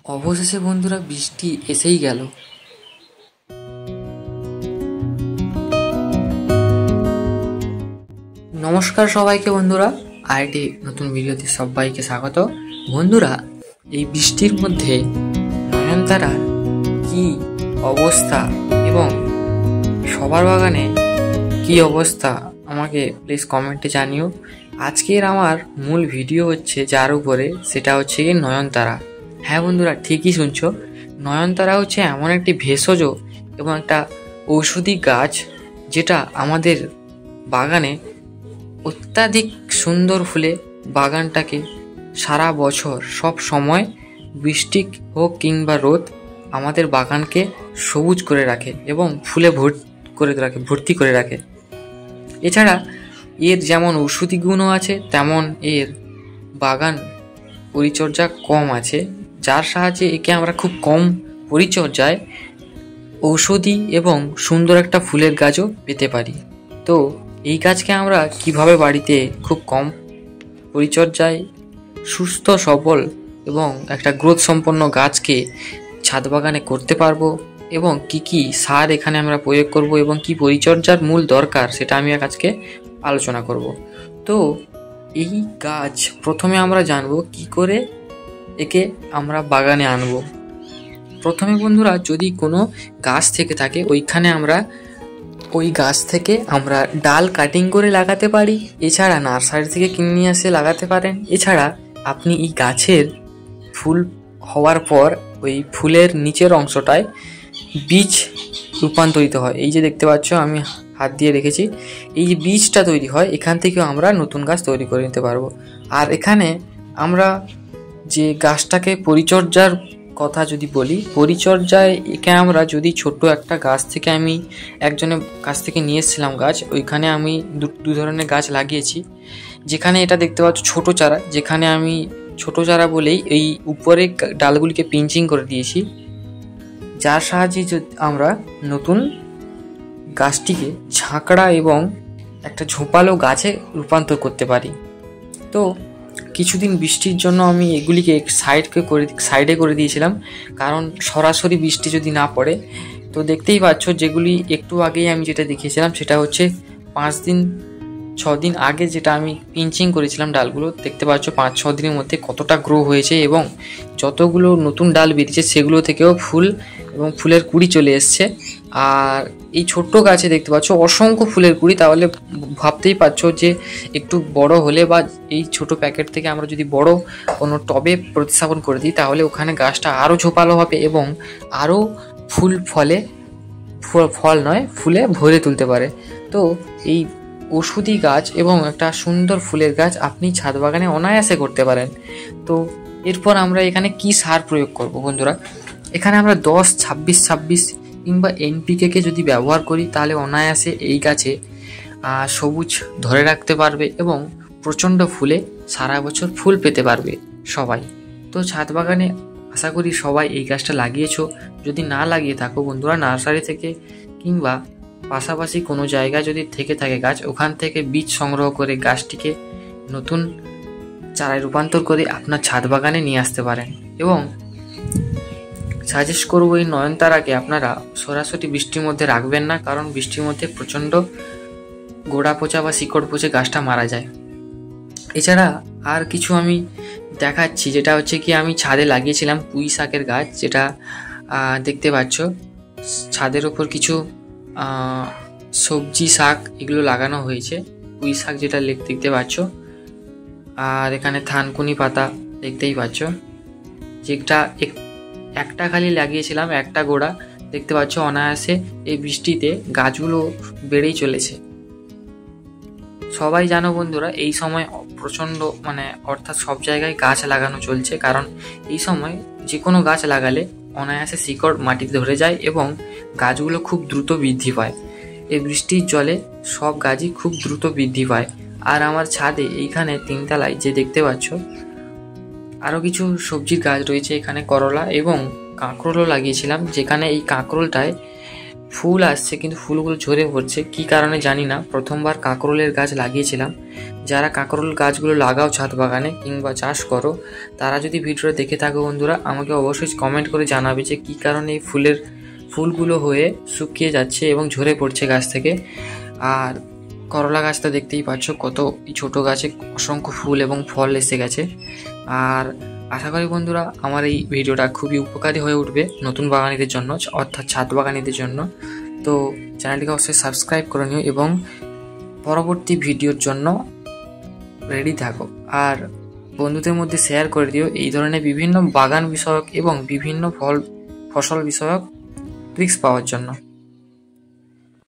অবশেষে বন্ধুরা বৃষ্টি এসেই গেল। নমস্কার সবাইকে বন্ধুরা, আরেকটি নতুন ভিডিওতে সবাইকে স্বাগত। বন্ধুরা, এই বৃষ্টির মধ্যে নয়নতারার কি অবস্থা এবং সবার বাগানে কি অবস্থা আমাকে প্লিজ কমেন্টে জানিও। আজকের আমার মূল ভিডিও হচ্ছে যার উপরে, সেটা হচ্ছে কি নয়নতারা। হ্যাঁ বন্ধুরা, ঠিকই শুনছো, নয়নতারা হচ্ছে এমন একটি ভেষজ এবং একটা ঔষধি গাছ যেটা আমাদের বাগানে অত্যাধিক সুন্দর ফুলে বাগানটাকে সারা বছর সব সময়, বৃষ্টি হোক কিংবা রোদ, আমাদের বাগানকে সবুজ করে রাখে এবং ফুলে ভর্তি করে রাখে। এছাড়া এর যেমন ঔষধি গুণও আছে, তেমন এর বাগান পরিচর্যা কম আছে, যার সাহায্যে একে আমরা খুব কম পরিচর্যায় ঔষধি এবং সুন্দর একটা ফুলের গাছও পেতে পারি। তো এই গাছকে আমরা কিভাবে বাড়িতে খুব কম পরিচর্যায় সুস্থ সবল এবং একটা গ্রোথ সম্পন্ন গাছকে ছাদ বাগানে করতে পারবো এবং কি সার এখানে আমরা প্রয়োগ করব এবং কি পরিচর্যার মূল দরকার, সেটা আমি আজকে আলোচনা করব। তো এই গাছ প্রথমে আমরা জানবো কি করে একে আমরা বাগানে আনবো। প্রথমে বন্ধুরা, যদি কোনো গাছ থেকে থাকে ওইখানে আমরা ওই গাছ থেকে আমরা ডাল কাটিং করে লাগাতে পারি। এছাড়া নার্সারি থেকে কিনে নিয়ে এসে লাগাতে পারেন। এছাড়া আপনি এই গাছের ফুল হওয়ার পর ওই ফুলের নিচের অংশটায় বীজ রূপান্তরিত হয়। এই যে দেখতে পাচ্ছ, আমি হাত দিয়ে রেখেছি, এই যে বীজটা তৈরি হয়, এখান থেকেও আমরা নতুন গাছ তৈরি করে নিতে পারবো। আর এখানে আমরা যে গাছটাকে পরিচর্যার কথা যদি বলি, পরিচর্যায় একে আমরা যদি ছোট একটা গাছ থেকে, আমি একজনের কাছ থেকে নিয়ে এসেছিলাম গাছ, ওইখানে আমি দু ধরনের গাছ লাগিয়েছি। যেখানে এটা দেখতে পাচ্ছ ছোট চারা, যেখানে আমি ছোট চারা বলেই এই উপরে ডালগুলিকে পিঞ্চিং করে দিয়েছি, যার সাহায্যে আমরা নতুন গাছটিকে ঝাঁকড়া এবং একটা ঝোপালো গাছে রূপান্তর করতে পারি। তো কিছুদিন বৃষ্টির জন্য আমি এগুলিকে সাইডে করে দিয়েছিলাম, কারণ সরাসরি বৃষ্টি যদি না পড়ে, তো দেখতেই পাচ্ছ যেগুলি একটু আগেই আমি যেটা দেখিয়েছিলাম সেটা হচ্ছে 5-6 দিন আগে যেটা আমি পিঞ্চিং করেছিলাম ডালগুলো। দেখতে পাচ্ছ 5-6 দিনের মধ্যে কতটা গ্রো হয়েছে এবং যতগুলো নতুন ডাল বেরিয়েছে সেগুলো থেকেও ফুল এবং ফুলের কুড়ি চলে এসছে। আর এই ছোট্ট গাছে দেখতে পাচ্ছ অসংখ্য ফুলের কুড়ি, তাহলে ভাবতেই পারছো যে একটু বড় হলে বা এই ছোট প্যাকেট থেকে আমরা যদি বড় কোনো টবে প্রতিস্থাপন করে দিই, তাহলে ওখানে গাছটা আরও ঝোপালো হবে এবং আরও ফুলে ভরে তুলতে পারে। তো এই ওষুধি গাছ এবং একটা সুন্দর ফুলের গাছ আপনি ছাদ বাগানে অনায়াসে করতে পারেন। তো এরপর আমরা এখানে কি সার প্রয়োগ করব বন্ধুরা, এখানে আমরা 10-26-26 কিংবা NPK যদি ব্যবহার করি, তাহলে অনায়াসে এই গাছে সবুজ ধরে রাখতে পারবে এবং প্রচণ্ড ফুলে সারা বছর ফুল পেতে পারবে সবাই। তো ছাদ বাগানে আশা করি সবাই এই গাছটা লাগিয়েছো। যদি না লাগিয়ে থাকো বন্ধুরা, নার্সারি থেকে কিংবা পাশাপাশি কোনো জায়গায় যদি থেকে থাকে গাছ, ওখান থেকে বীজ সংগ্রহ করে গাছটিকে নতুন চারায় রূপান্তর করে আপনার ছাদ বাগানে নিয়ে আসতে পারেন। এবং সাজেস্ট করবো এই নয়নতারাকে আপনারা সরাসরি বৃষ্টির মধ্যে রাখবেন না, কারণ বৃষ্টির মধ্যে প্রচণ্ড গোড়া পচা বা শিকড় পচে গাছটা মারা যায়। এছাড়া আর কিছু আমি দেখাচ্ছি, যেটা হচ্ছে কি আমি ছাদে লাগিয়েছিলাম পুঁই শাকের গাছ, যেটা দেখতে পাচ্ছ ছাদের ওপর কিছু সবজি শাক এগুলো লাগানো হয়েছে। পুঁই শাক যেটা দেখতে পাচ্ছ, আর এখানে থানকুনি পাতা দেখতেই পাচ্ছ, যেটা একটা খালি লাগিয়েছিলাম, একটা গোড়া। দেখতে পাচ্ছ অনায়াসে এই বৃষ্টিতে গাছগুলো বেড়েই চলেছে। সবাই জানো বন্ধুরা, এই সময় প্রচণ্ড অর্থাৎ সব জায়গায় গাছ লাগানো চলছে, কারণ এই সময় যে কোনো গাছ লাগালে অনায়াসে শিকড় মাটিতে ধরে যায় এবং গাছগুলো খুব দ্রুত বৃদ্ধি পায়। এই বৃষ্টির জলে সব গাছই খুব দ্রুত বৃদ্ধি পায়। আর আমার ছাদে এইখানে 3 তলায় যে দেখতে পাচ্ছ আরও কিছু সবজির গাছ রয়েছে, এখানে করলা এবং কাঁকরোলও লাগিয়েছিলাম, যেখানে এই কাঁকরোলটায় ফুল আসছে কিন্তু ফুলগুলো ঝরে পড়ছে, কী কারণে জানি না। প্রথমবার কাঁকরোলের গাছ লাগিয়েছিলাম, যারা কাঁকরোল গাছগুলো লাগাও ছাদ বাগানে কিংবা চাষ করো, তারা যদি ভিডিওটা দেখে থাকো বন্ধুরা, আমাকে অবশ্যই কমেন্ট করে জানাবে যে কী কারণে এই ফুলগুলো হয়ে শুকিয়ে যাচ্ছে এবং ঝরে পড়ছে গাছ থেকে। আর করলা গাছটা দেখতেই পাচ্ছ কত ছোট গাছে অসংখ্য ফুল এবং ফল এসে গেছে। আর আশা করি বন্ধুরা আমার এই ভিডিওটা খুবই উপকারী হয়ে উঠবে নতুন বাগানীদের জন্য, অর্থাৎ ছাদ বাগানীদের জন্য। তো চ্যানেলটিকে অবশ্যই সাবস্ক্রাইব করে নিও এবং পরবর্তী ভিডিওর জন্য রেডি থাকো। আর বন্ধুদের মধ্যে শেয়ার করে দিও এই ধরনের বিভিন্ন বাগান বিষয়ক এবং বিভিন্ন ফসল বিষয়ক ট্রিক্স পাওয়ার জন্য।